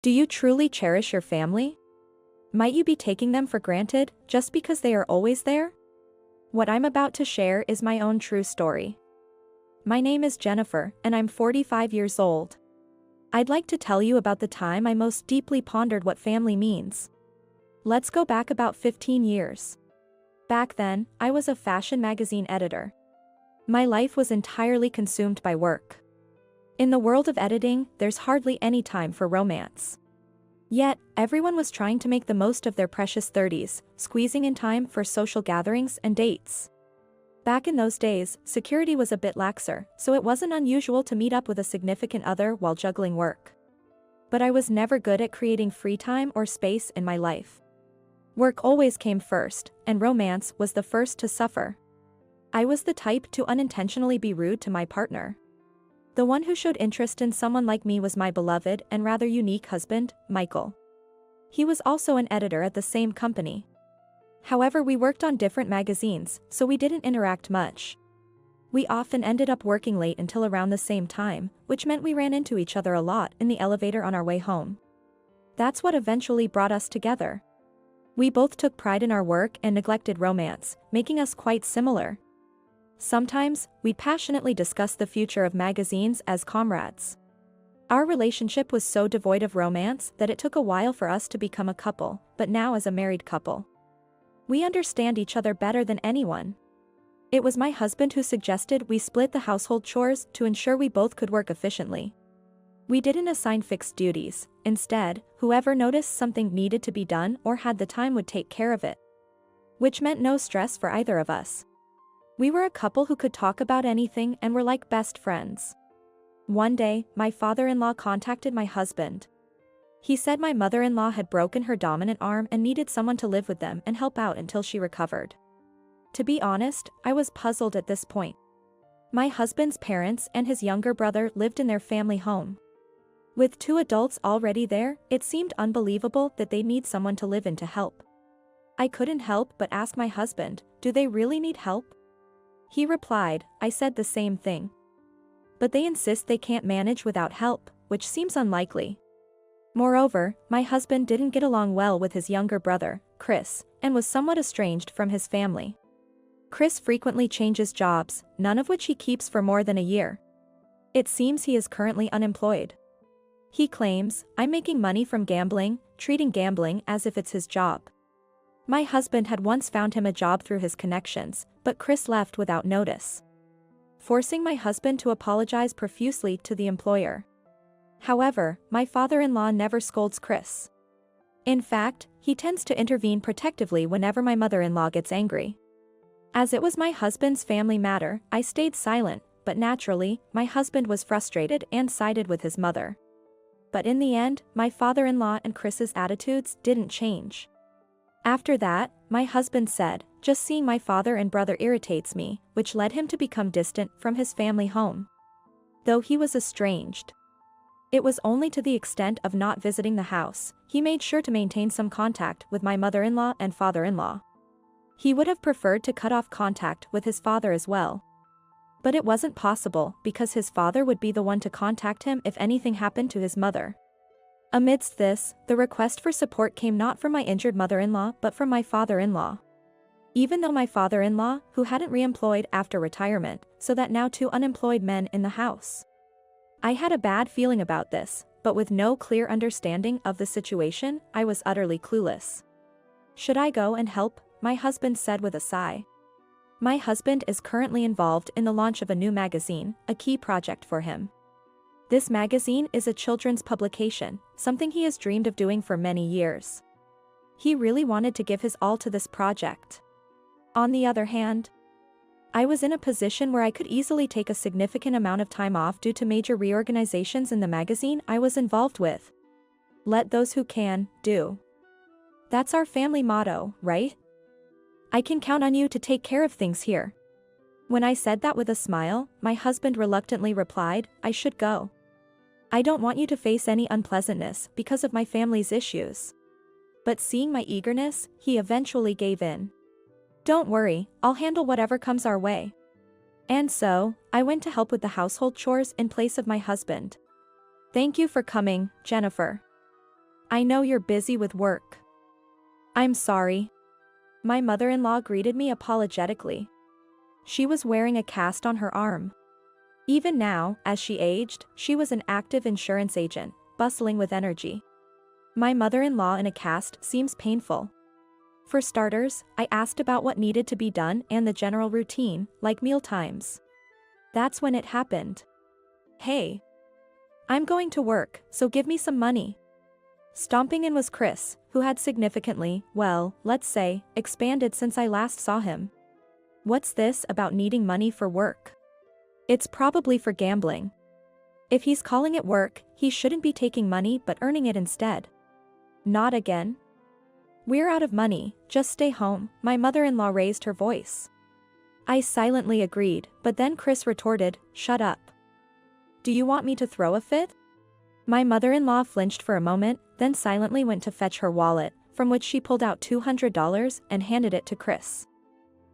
Do you truly cherish your family? Might you be taking them for granted just because they are always there? What I'm about to share is my own true story. My name is Jennifer, and I'm 45 years old. I'd like to tell you about the time I most deeply pondered what family means. Let's go back about 15 years. Back then, I was a fashion magazine editor. My life was entirely consumed by work. In the world of editing, there's hardly any time for romance. Yet, everyone was trying to make the most of their precious 30s, squeezing in time for social gatherings and dates. Back in those days, security was a bit laxer, so it wasn't unusual to meet up with a significant other while juggling work. But I was never good at creating free time or space in my life. Work always came first, and romance was the first to suffer. I was the type to unintentionally be rude to my partner. The one who showed interest in someone like me was my beloved and rather unique husband, Michael. He was also an editor at the same company. However, we worked on different magazines, so we didn't interact much. We often ended up working late until around the same time, which meant we ran into each other a lot in the elevator on our way home. That's what eventually brought us together. We both took pride in our work and neglected romance, making us quite similar. Sometimes, we'd passionately discuss the future of magazines as comrades. Our relationship was so devoid of romance that it took a while for us to become a couple, but now as a married couple, we understand each other better than anyone. It was my husband who suggested we split the household chores to ensure we both could work efficiently. We didn't assign fixed duties. Instead, whoever noticed something needed to be done or had the time would take care of it. Which meant no stress for either of us. We were a couple who could talk about anything and were like best friends. One day, my father-in-law contacted my husband. He said my mother-in-law had broken her dominant arm and needed someone to live with them and help out until she recovered. To be honest, I was puzzled at this point. My husband's parents and his younger brother lived in their family home. With two adults already there, it seemed unbelievable that they'd need someone to live in to help. I couldn't help but ask my husband, do they really need help? He replied, I said the same thing. But they insist they can't manage without help, which seems unlikely. Moreover, my husband didn't get along well with his younger brother, Chris, and was somewhat estranged from his family. Chris frequently changes jobs, none of which he keeps for more than a year. It seems he is currently unemployed. He claims, I'm making money from gambling, treating gambling as if it's his job. My husband had once found him a job through his connections, but Chris left without notice, forcing my husband to apologize profusely to the employer. However, my father-in-law never scolds Chris. In fact, he tends to intervene protectively whenever my mother-in-law gets angry. As it was my husband's family matter, I stayed silent, but naturally, my husband was frustrated and sided with his mother. But in the end, my father-in-law and Chris's attitudes didn't change. After that, my husband said, just seeing my father and brother irritates me, which led him to become distant from his family home. Though he was estranged, it was only to the extent of not visiting the house. He made sure to maintain some contact with my mother-in-law and father-in-law. He would have preferred to cut off contact with his father as well. But it wasn't possible because his father would be the one to contact him if anything happened to his mother. Amidst this, the request for support came not from my injured mother-in-law but from my father-in-law. Even though my father-in-law, who hadn't re-employed after retirement, so that now two unemployed men in the house. I had a bad feeling about this, but with no clear understanding of the situation, I was utterly clueless. Should I go and help? My husband said with a sigh. My husband is currently involved in the launch of a new magazine, a key project for him. This magazine is a children's publication, something he has dreamed of doing for many years. He really wanted to give his all to this project. On the other hand, I was in a position where I could easily take a significant amount of time off due to major reorganizations in the magazine I was involved with. Let those who can, do. That's our family motto, right? I can count on you to take care of things here. When I said that with a smile, my husband reluctantly replied, I should go. I don't want you to face any unpleasantness because of my family's issues. But seeing my eagerness, he eventually gave in. Don't worry, I'll handle whatever comes our way. And so, I went to help with the household chores in place of my husband. Thank you for coming, Jennifer. I know you're busy with work. I'm sorry. My mother-in-law greeted me apologetically. She was wearing a cast on her arm. Even now, as she aged, she was an active insurance agent, bustling with energy. My mother-in-law in a cast seems painful. For starters, I asked about what needed to be done and the general routine, like meal times. That's when it happened. Hey. I'm going to work, so give me some money. Stomping in was Chris, who had significantly, well, let's say, expanded since I last saw him. What's this about needing money for work? It's probably for gambling. If he's calling it work, he shouldn't be taking money but earning it instead. Not again. We're out of money, just stay home, my mother-in-law raised her voice. I silently agreed, but then Chris retorted, shut up. Do you want me to throw a fit? My mother-in-law flinched for a moment, then silently went to fetch her wallet, from which she pulled out $200 and handed it to Chris.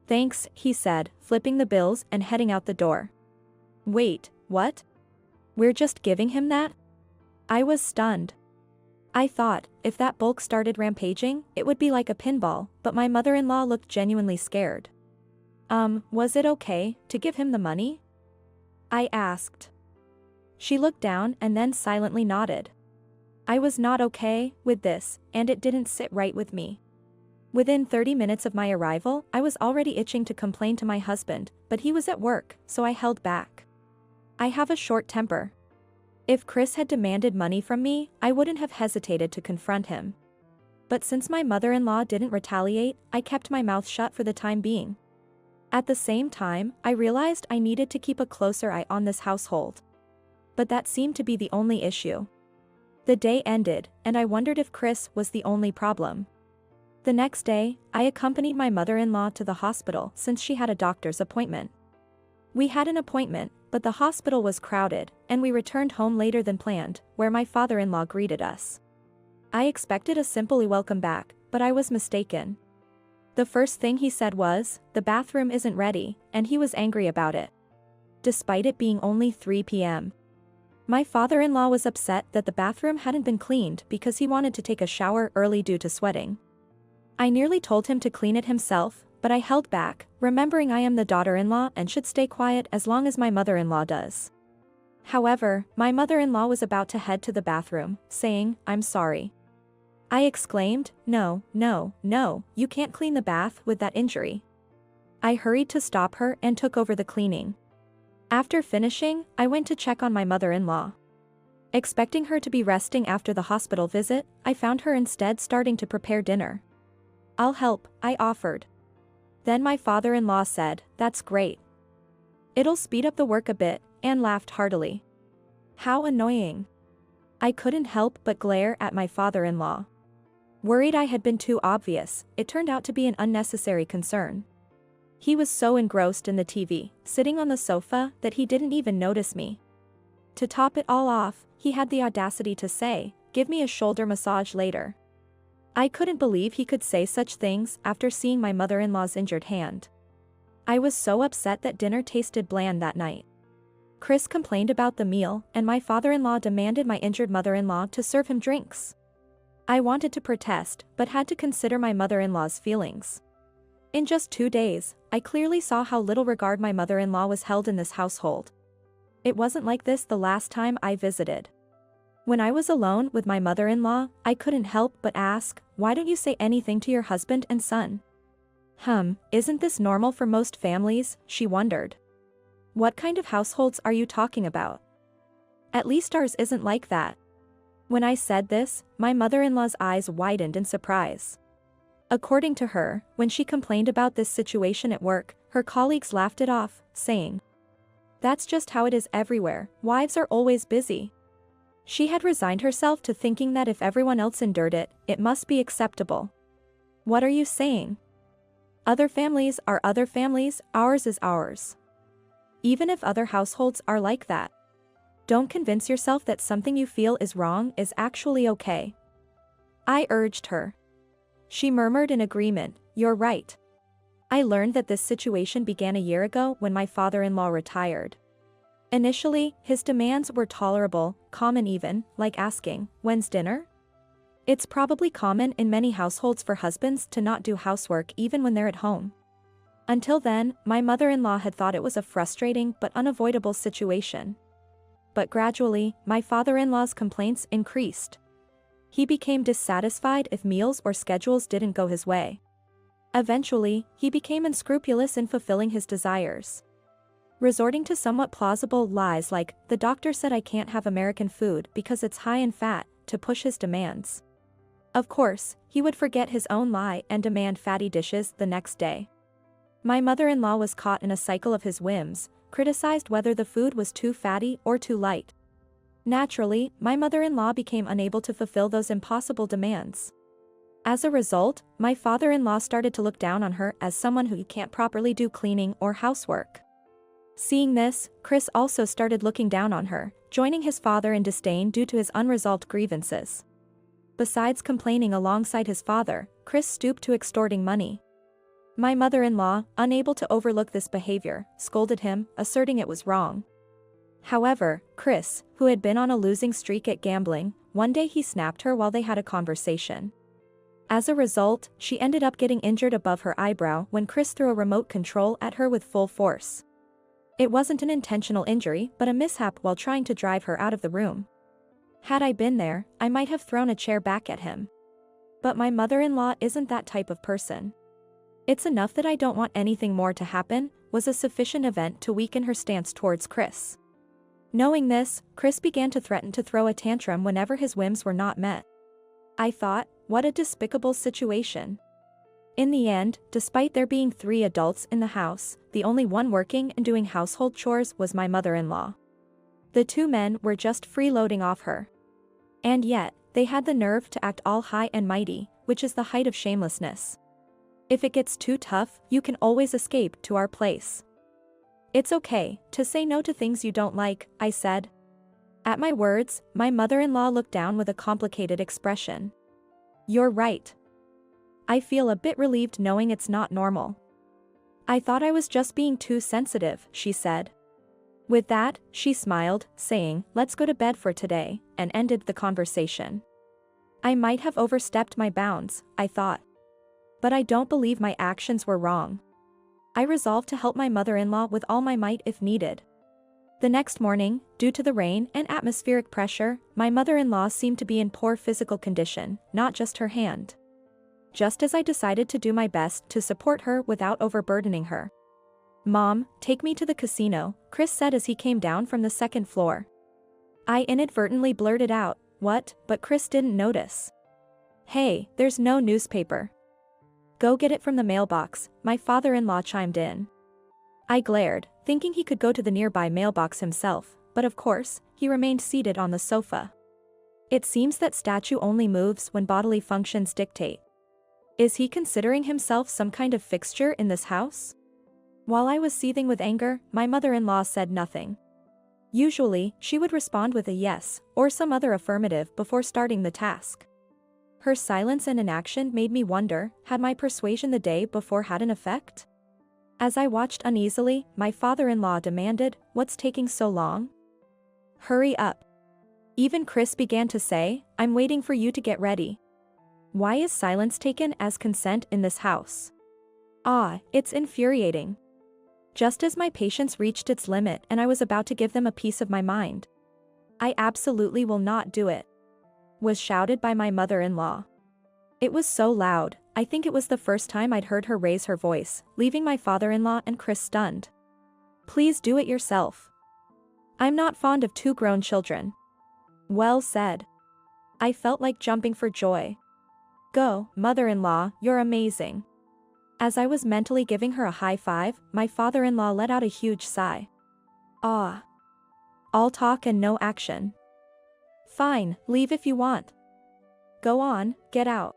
Thanks, he said, flipping the bills and heading out the door. Wait, what? We're just giving him that? I was stunned. I thought, if that bulk started rampaging, it would be like a pinball, but my mother-in-law looked genuinely scared. Was it okay to give him the money? I asked. She looked down and then silently nodded. I was not okay with this, and it didn't sit right with me. Within 30 minutes of my arrival, I was already itching to complain to my husband, but he was at work, so I held back. I have a short temper. If Chris had demanded money from me, I wouldn't have hesitated to confront him. But since my mother-in-law didn't retaliate, I kept my mouth shut for the time being. At the same time, I realized I needed to keep a closer eye on this household. But that seemed to be the only issue. The day ended, and I wondered if Chris was the only problem. The next day, I accompanied my mother-in-law to the hospital since she had a doctor's appointment. We had an appointment, but the hospital was crowded, and we returned home later than planned, where my father-in-law greeted us. I expected a simple welcome back, but I was mistaken. The first thing he said was, the bathroom isn't ready, and he was angry about it. Despite it being only 3 p.m. My father-in-law was upset that the bathroom hadn't been cleaned because he wanted to take a shower early due to sweating. I nearly told him to clean it himself, but I held back, remembering I am the daughter-in-law and should stay quiet as long as my mother-in-law does. However, my mother-in-law was about to head to the bathroom, saying, I'm sorry. I exclaimed, no, you can't clean the bath with that injury. I hurried to stop her and took over the cleaning. After finishing, I went to check on my mother-in-law. Expecting her to be resting after the hospital visit, I found her instead starting to prepare dinner. I'll help, I offered. Then my father-in-law said, that's great. It'll speed up the work a bit, and laughed heartily. How annoying. I couldn't help but glare at my father-in-law. Worried I had been too obvious, it turned out to be an unnecessary concern. He was so engrossed in the TV, sitting on the sofa, that he didn't even notice me. To top it all off, he had the audacity to say, give me a shoulder massage later. I couldn't believe he could say such things after seeing my mother-in-law's injured hand. I was so upset that dinner tasted bland that night. Chris complained about the meal, and my father-in-law demanded my injured mother-in-law to serve him drinks. I wanted to protest, but had to consider my mother-in-law's feelings. In just 2 days, I clearly saw how little regard my mother-in-law was held in this household. It wasn't like this the last time I visited. When I was alone with my mother-in-law, I couldn't help but ask, why don't you say anything to your husband and son? Isn't this normal for most families, she wondered. What kind of households are you talking about? At least ours isn't like that. When I said this, my mother-in-law's eyes widened in surprise. According to her, when she complained about this situation at work, her colleagues laughed it off, saying, that's just how it is everywhere, wives are always busy. She had resigned herself to thinking that if everyone else endured it, it must be acceptable. What are you saying? Other families are other families, ours is ours. Even if other households are like that. Don't convince yourself that something you feel is wrong is actually okay. I urged her. She murmured in agreement, you're right. I learned that this situation began a year ago when my father-in-law retired. Initially, his demands were tolerable, calm and even, like asking, when's dinner? It's probably common in many households for husbands to not do housework even when they're at home. Until then, my mother-in-law had thought it was a frustrating but unavoidable situation. But gradually, my father-in-law's complaints increased. He became dissatisfied if meals or schedules didn't go his way. Eventually, he became unscrupulous in fulfilling his desires, resorting to somewhat plausible lies like, "The doctor said I can't have American food because it's high in fat," to push his demands. Of course, he would forget his own lie and demand fatty dishes the next day. My mother-in-law was caught in a cycle of his whims, criticized whether the food was too fatty or too light. Naturally, my mother-in-law became unable to fulfill those impossible demands. As a result, my father-in-law started to look down on her as someone who can't properly do cleaning or housework. Seeing this, Chris also started looking down on her, joining his father in disdain due to his unresolved grievances. Besides complaining alongside his father, Chris stooped to extorting money. My mother-in-law, unable to overlook this behavior, scolded him, asserting it was wrong. However, Chris, who had been on a losing streak at gambling, one day he snapped her while they had a conversation. As a result, she ended up getting injured above her eyebrow when Chris threw a remote control at her with full force. It wasn't an intentional injury but a mishap while trying to drive her out of the room. Had I been there, I might have thrown a chair back at him. But my mother-in-law isn't that type of person. "It's enough that I don't want anything more to happen," was a sufficient event to weaken her stance towards Chris. Knowing this, Chris began to threaten to throw a tantrum whenever his whims were not met. I thought, what a despicable situation. In the end, despite there being 3 adults in the house, the only one working and doing household chores was my mother-in-law. The 2 men were just freeloading off her. And yet, they had the nerve to act all high and mighty, which is the height of shamelessness. If it gets too tough, you can always escape to our place. "It's okay to say no to things you don't like," I said. At my words, my mother-in-law looked down with a complicated expression. "You're right. I feel a bit relieved knowing it's not normal. I thought I was just being too sensitive," she said. With that, she smiled, saying, "Let's go to bed for today," and ended the conversation. I might have overstepped my bounds, I thought. But I don't believe my actions were wrong. I resolved to help my mother-in-law with all my might if needed. The next morning, due to the rain and atmospheric pressure, my mother-in-law seemed to be in poor physical condition, not just her hand. Just as I decided to do my best to support her without overburdening her. "Mom, take me to the casino," Chris said as he came down from the 2nd floor. I inadvertently blurted out, "What?" but Chris didn't notice. "Hey, there's no newspaper." "Go get it from the mailbox," my father-in-law chimed in. I glared, thinking he could go to the nearby mailbox himself, but of course, he remained seated on the sofa. It seems that statue only moves when bodily functions dictate. Is he considering himself some kind of fixture in this house? While I was seething with anger, my mother-in-law said nothing. Usually, she would respond with a yes, or some other affirmative before starting the task. Her silence and inaction made me wonder, had my persuasion the day before had an effect? As I watched uneasily, my father-in-law demanded, "What's taking so long? Hurry up." Even Chris began to say, "I'm waiting for you to get ready." Why is silence taken as consent in this house? It's infuriating. Just as my patience reached its limit and I was about to give them a piece of my mind. "I absolutely will not do it," was shouted by my mother-in-law. It was so loud, I think it was the first time I'd heard her raise her voice, leaving my father-in-law and Chris stunned. "Please do it yourself. I'm not fond of 2 grown children." Well said. I felt like jumping for joy. "Go, mother-in-law, you're amazing." As I was mentally giving her a high five, my father-in-law let out a huge sigh. All talk and no action. "Fine, leave if you want. Go on, get out,"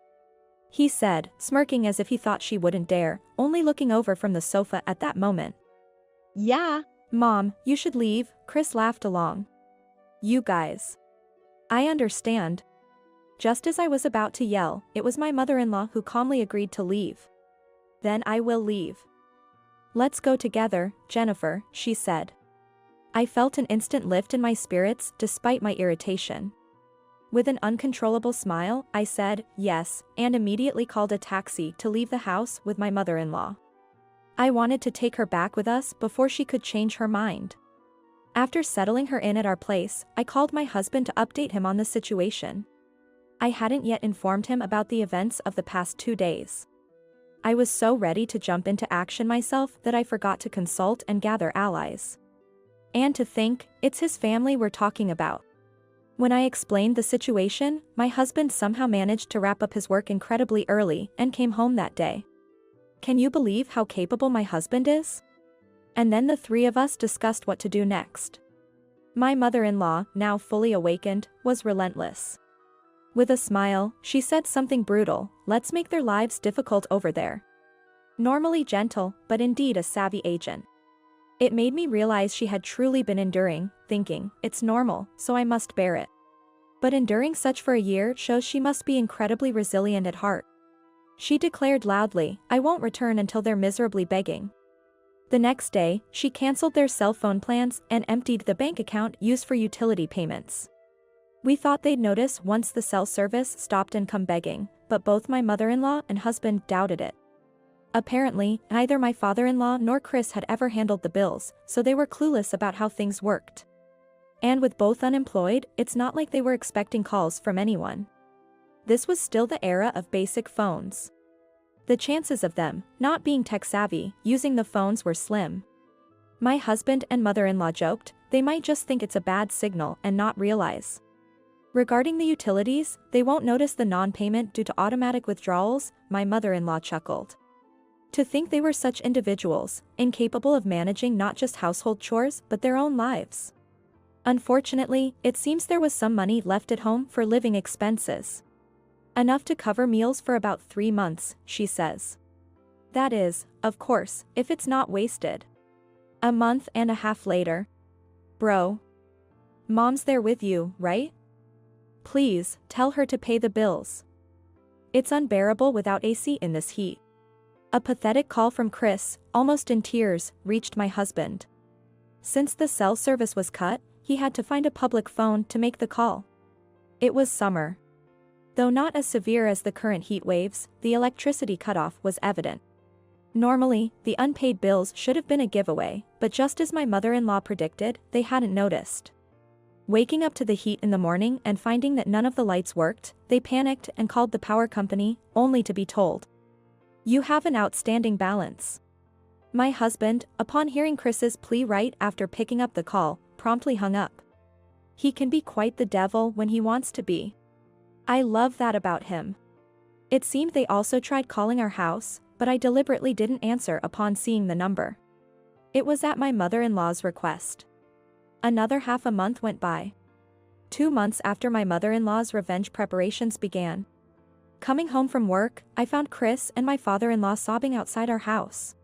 he said, smirking as if he thought she wouldn't dare, only looking over from the sofa at that moment. "Yeah, Mom, you should leave," Chris laughed along. "You guys. I understand." Just as I was about to yell, it was my mother-in-law who calmly agreed to leave. "Then I will leave. Let's go together, Jennifer," she said. I felt an instant lift in my spirits despite my irritation. With an uncontrollable smile, I said, yes, and immediately called a taxi to leave the house with my mother-in-law. I wanted to take her back with us before she could change her mind. After settling her in at our place, I called my husband to update him on the situation. I hadn't yet informed him about the events of the past 2 days. I was so ready to jump into action myself that I forgot to consult and gather allies. And to think, it's his family we're talking about. When I explained the situation, my husband somehow managed to wrap up his work incredibly early and came home that day. Can you believe how capable my husband is? And then the three of us discussed what to do next. My mother-in-law, now fully awakened, was relentless. With a smile, she said something brutal, let's make their lives difficult over there. Normally gentle, but indeed a savvy agent. It made me realize she had truly been enduring, thinking, it's normal, so I must bear it. But enduring such for a year shows she must be incredibly resilient at heart. She declared loudly, I won't return until they're miserably begging. The next day, she cancelled their cell phone plans and emptied the bank account used for utility payments. We thought they'd notice once the cell service stopped and come begging, but both my mother-in-law and husband doubted it. Apparently, neither my father-in-law nor Chris had ever handled the bills, so they were clueless about how things worked. And with both unemployed, it's not like they were expecting calls from anyone. This was still the era of basic phones. The chances of them, not being tech-savvy, using the phones were slim. My husband and mother-in-law joked, they might just think it's a bad signal and not realize. Regarding the utilities, they won't notice the non-payment due to automatic withdrawals, my mother-in-law chuckled. To think they were such individuals, incapable of managing not just household chores but their own lives. Unfortunately, it seems there was some money left at home for living expenses. Enough to cover meals for about 3 months, she says. That is, of course, if it's not wasted. A month and a half later. Bro. Mom's there with you, right? Please, tell her to pay the bills. It's unbearable without AC in this heat. A pathetic call from Chris, almost in tears, reached my husband. Since the cell service was cut, he had to find a public phone to make the call. It was summer. Though not as severe as the current heat waves, the electricity cutoff was evident. Normally, the unpaid bills should have been a giveaway, but just as my mother-in-law predicted, they hadn't noticed. Waking up to the heat in the morning and finding that none of the lights worked, they panicked and called the power company, only to be told, you have an outstanding balance. My husband, upon hearing Chris's plea right after picking up the call, promptly hung up. He can be quite the devil when he wants to be. I love that about him. It seemed they also tried calling our house, but I deliberately didn't answer upon seeing the number. It was at my mother-in-law's request. Another half a month went by. 2 months after my mother-in-law's revenge preparations began. Coming home from work, I found Chris and my father-in-law sobbing outside our house.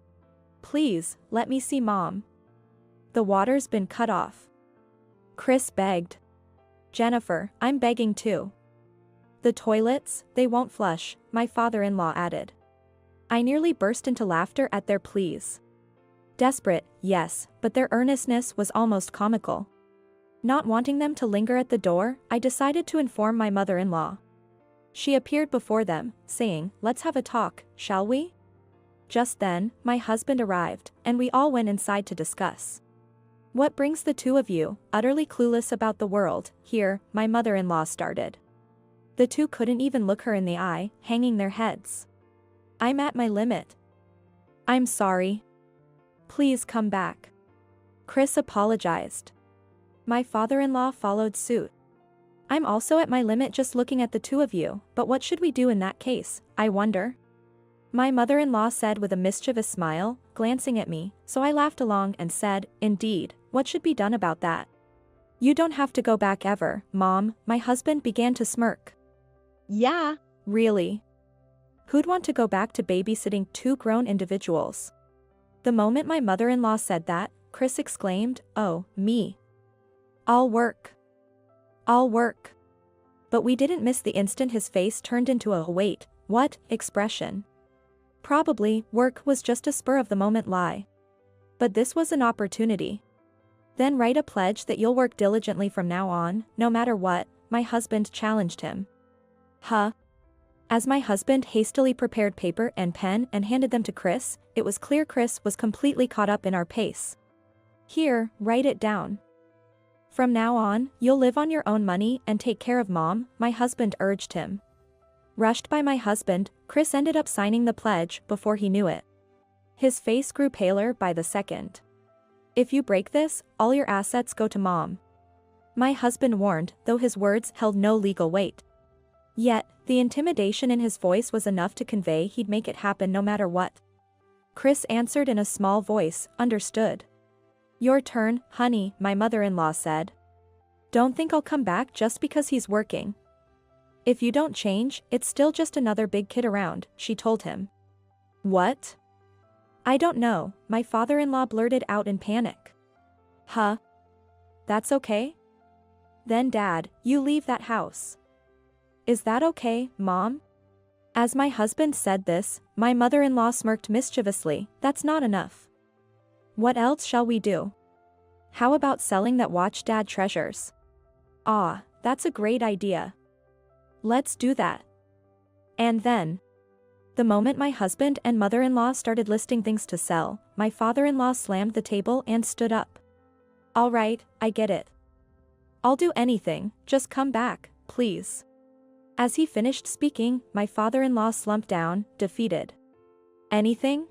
Please, let me see Mom. The water's been cut off. Chris begged. Jennifer, I'm begging too. The toilets, they won't flush, my father-in-law added. I nearly burst into laughter at their pleas. Desperate, yes, but their earnestness was almost comical. Not wanting them to linger at the door, I decided to inform my mother-in-law. She appeared before them, saying, let's have a talk, shall we? Just then, my husband arrived, and we all went inside to discuss. What brings the two of you, utterly clueless about the world, here, my mother-in-law started. The two couldn't even look her in the eye, hanging their heads. I'm at my limit. I'm sorry. Please come back. Chris apologized. My father-in-law followed suit. I'm also at my limit just looking at the two of you, but what should we do in that case, I wonder? My mother-in-law said with a mischievous smile, glancing at me, so I laughed along and said, indeed, what should be done about that? You don't have to go back ever, Mom, my husband began to smirk. Yeah, really. Who'd want to go back to babysitting 2 grown individuals? The moment my mother-in-law said that, Chris exclaimed, oh, me. I'll work. I'll work. But we didn't miss the instant his face turned into a wait, what, expression. Probably, work was just a spur-of-the-moment lie. But this was an opportunity. Then write a pledge that you'll work diligently from now on, no matter what, my husband challenged him. Huh? As my husband hastily prepared paper and pen and handed them to Chris, it was clear Chris was completely caught up in our pace. Here, write it down. From now on, you'll live on your own money and take care of Mom, my husband urged him. Rushed by my husband, Chris ended up signing the pledge before he knew it. His face grew paler by the second. If you break this, all your assets go to Mom. My husband warned, though his words held no legal weight. Yet, the intimidation in his voice was enough to convey he'd make it happen no matter what. Chris answered in a small voice, understood. Your turn, honey, my mother-in-law said. Don't think I'll come back just because he's working. If you don't change, it's still just another big kid around, she told him. What? I don't know, my father-in-law blurted out in panic. Huh? That's okay? Then Dad, you leave that house. Is that okay, Mom? As my husband said this, my mother-in-law smirked mischievously. That's not enough. What else shall we do? How about selling that watch Dad treasures? Ah, that's a great idea. Let's do that. And then, the moment my husband and mother-in-law started listing things to sell, my father-in-law slammed the table and stood up. All right, I get it. I'll do anything, just come back, please. As he finished speaking, my father-in-law slumped down, defeated. Anything?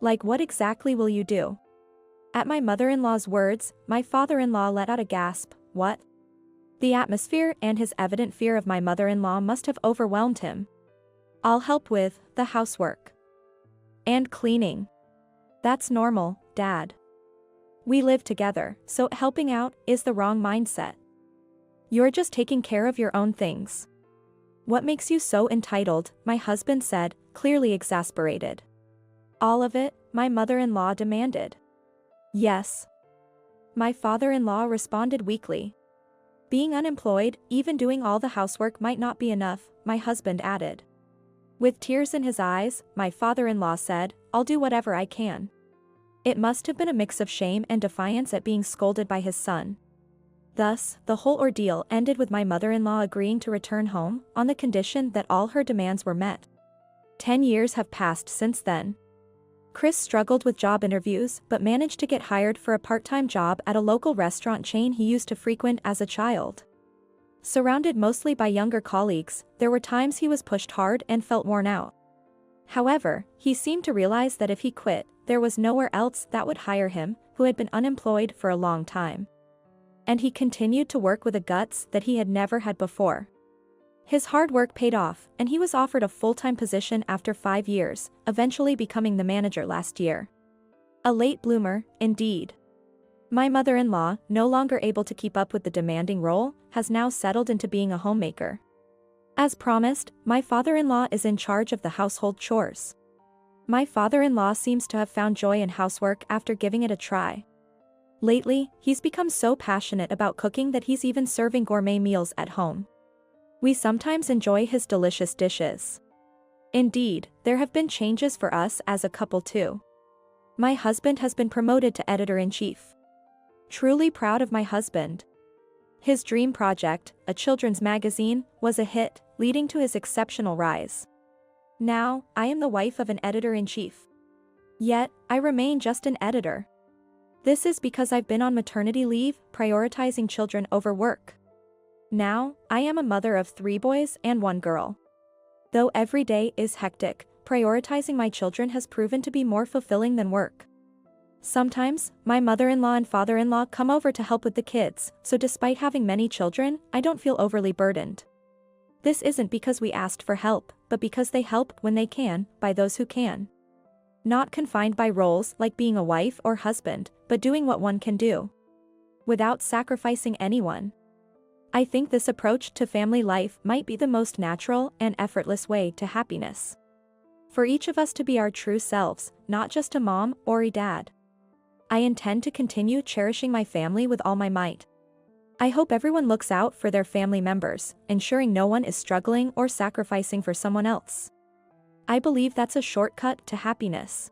Like what exactly will you do? At my mother-in-law's words, my father-in-law let out a gasp. What? The atmosphere and his evident fear of my mother-in-law must have overwhelmed him. I'll help with the housework. And cleaning. That's normal, Dad. We live together, so helping out is the wrong mindset. You're just taking care of your own things. What makes you so entitled, my husband said, clearly exasperated. All of it, my mother-in-law demanded. Yes. My father-in-law responded weakly. Being unemployed, even doing all the housework might not be enough, my husband added. With tears in his eyes, my father-in-law said, I'll do whatever I can. It must have been a mix of shame and defiance at being scolded by his son. Thus, the whole ordeal ended with my mother-in-law agreeing to return home, on the condition that all her demands were met. 10 years have passed since then. Chris struggled with job interviews but managed to get hired for a part-time job at a local restaurant chain he used to frequent as a child. Surrounded mostly by younger colleagues, there were times he was pushed hard and felt worn out. However, he seemed to realize that if he quit, there was nowhere else that would hire him, who had been unemployed for a long time. And he continued to work with a guts that he had never had before. His hard work paid off, and he was offered a full-time position after 5 years, eventually becoming the manager last year. A late bloomer, indeed. My mother-in-law, no longer able to keep up with the demanding role, has now settled into being a homemaker. As promised, my father-in-law is in charge of the household chores. My father-in-law seems to have found joy in housework after giving it a try. Lately, he's become so passionate about cooking that he's even serving gourmet meals at home. We sometimes enjoy his delicious dishes. Indeed, there have been changes for us as a couple too. My husband has been promoted to editor-in-chief. Truly proud of my husband. His dream project, a children's magazine, was a hit, leading to his exceptional rise. Now, I am the wife of an editor-in-chief. Yet, I remain just an editor. This is because I've been on maternity leave, prioritizing children over work. Now, I am a mother of 3 boys and 1 girl. Though every day is hectic, prioritizing my children has proven to be more fulfilling than work. Sometimes, my mother-in-law and father-in-law come over to help with the kids, so despite having many children, I don't feel overly burdened. This isn't because we asked for help, but because they help when they can, by those who can. Not confined by roles like being a wife or husband, but doing what one can do. Without sacrificing anyone. I think this approach to family life might be the most natural and effortless way to happiness. For each of us to be our true selves, not just a mom or a dad. I intend to continue cherishing my family with all my might. I hope everyone looks out for their family members, ensuring no one is struggling or sacrificing for someone else. I believe that's a shortcut to happiness.